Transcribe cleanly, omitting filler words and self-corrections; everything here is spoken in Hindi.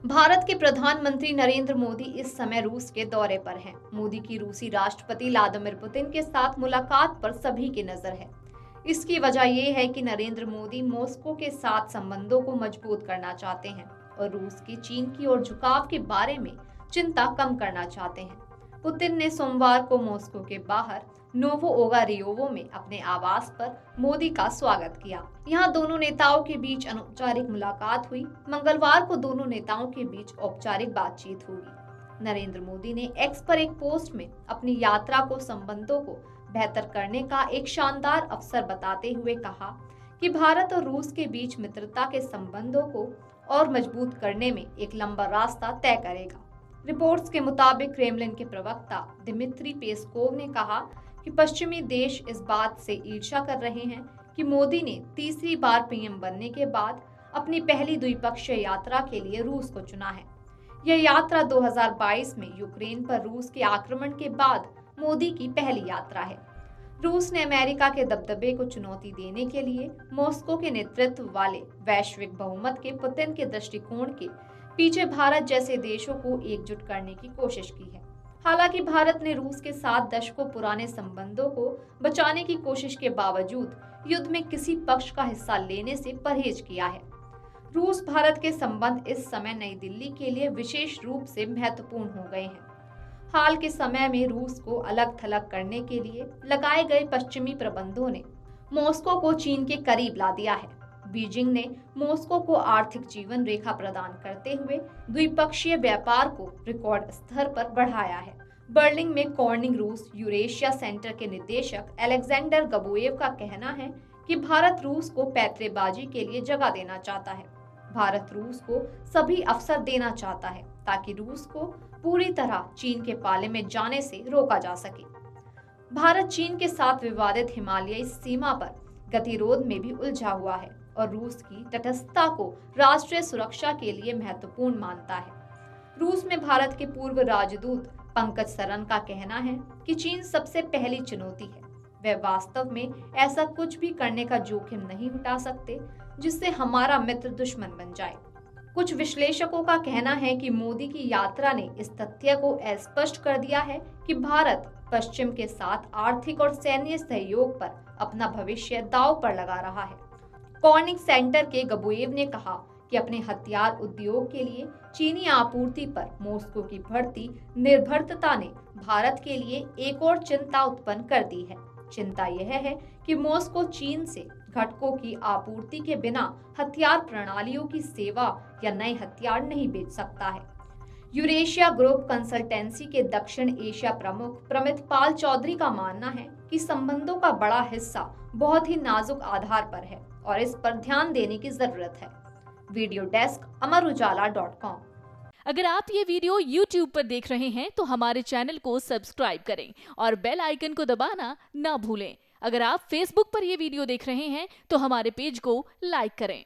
भारत के प्रधानमंत्री नरेंद्र मोदी इस समय रूस के दौरे पर हैं। मोदी की रूसी राष्ट्रपति व्लादिमीर पुतिन के साथ मुलाकात पर सभी की नजर है। इसकी वजह यह है कि नरेंद्र मोदी मॉस्को के साथ संबंधों को मजबूत करना चाहते हैं और रूस की चीन की ओर झुकाव के बारे में चिंता कम करना चाहते हैं। पुतिन ने सोमवार को मॉस्को के बाहर नोवो ओगारियोवो में अपने आवास पर मोदी का स्वागत किया। यहां दोनों नेताओं के बीच अनौपचारिक मुलाकात हुई। मंगलवार को दोनों नेताओं के बीच औपचारिक बातचीत होगी। नरेंद्र मोदी ने एक्स पर एक पोस्ट में अपनी यात्रा को संबंधों को बेहतर करने का एक शानदार अवसर बताते हुए कहा कि भारत और रूस के बीच मित्रता के संबंधों को और मजबूत करने में एक लंबा रास्ता तय करेगा। रिपोर्ट्स के मुताबिक क्रेमलिन के प्रवक्ता दिमित्री पेस्कोव ने कहा कि पश्चिमी देश इस बात से ईर्ष्या कर रहे हैं कि मोदी ने तीसरी बार पीएम बनने के बाद अपनी पहली द्विपक्षीय यात्रा के लिए रूस को चुना है। यह यात्रा 2022 में यूक्रेन पर रूस के आक्रमण के बाद मोदी की पहली यात्रा है। रूस ने अमेरिका के दबदबे को चुनौती देने के लिए मॉस्को के नेतृत्व वाले वैश्विक बहुमत के पुतिन के दृष्टिकोण के पीछे भारत जैसे देशों को एकजुट करने की कोशिश की है। हालांकि भारत ने रूस के साथ दशकों पुराने संबंधों को बचाने की कोशिश के बावजूद युद्ध में किसी पक्ष का हिस्सा लेने से परहेज किया है। रूस भारत के संबंध इस समय नई दिल्ली के लिए विशेष रूप से महत्वपूर्ण हो गए हैं। हाल के समय में रूस को अलग थलग करने के लिए लगाए गए पश्चिमी प्रबंधों ने मॉस्को को चीन के करीब ला दिया है। बीजिंग ने मॉस्को को आर्थिक जीवन रेखा प्रदान करते हुए द्विपक्षीय व्यापार को रिकॉर्ड स्तर पर बढ़ाया है। बर्लिन में कॉर्निंग रूस यूरेशिया सेंटर के निदेशक अलेक्जेंडर गबोएव का कहना है कि भारत रूस को पैंतरेबाजी के लिए जगह देना चाहता है। भारत रूस को सभी अवसर देना चाहता है ताकि रूस को पूरी तरह चीन के पाले में जाने से रोका जा सके। भारत चीन के साथ विवादित हिमालयी सीमा पर गतिरोध में भी उलझा हुआ है और रूस की तटस्थता को राष्ट्रीय सुरक्षा के लिए महत्वपूर्ण मानता है। रूस में भारत के पूर्व राजदूत पंकज सरन का कहना है कि चीन सबसे पहली चुनौती है। वे वास्तव में ऐसा कुछ भी करने का जोखिम नहीं उठा सकते जिससे हमारा मित्र दुश्मन बन जाए। कुछ विश्लेषकों का कहना है कि मोदी की यात्रा ने इस तथ्य को स्पष्ट कर दिया है कि भारत पश्चिम के साथ आर्थिक और सैन्य सहयोग पर अपना भविष्य दांव पर लगा रहा है। कॉर्निंग सेंटर के गबोएव ने कहा कि अपने हथियार उद्योग के लिए चीनी आपूर्ति पर मॉस्को की बढ़ती निर्भरता ने भारत के लिए एक और चिंता उत्पन्न कर दी है। चिंता यह है कि मॉस्को चीन से घटकों की आपूर्ति के बिना हथियार प्रणालियों की सेवा या नए हथियार नहीं बेच सकता है। यूरेशिया ग्रुप कंसल्टेंसी के दक्षिण एशिया प्रमुख प्रमित पाल चौधरी का मानना है कि संबंधों का बड़ा हिस्सा बहुत ही नाजुक आधार पर है और इस पर ध्यान देने की जरूरत है। वीडियो डेस्क अमरउजाला.com। अगर आप ये वीडियो YouTube पर देख रहे हैं तो हमारे चैनल को सब्सक्राइब करें और बेल आइकन को दबाना ना भूलें। अगर आप Facebook पर ये वीडियो देख रहे हैं तो हमारे पेज को लाइक करें।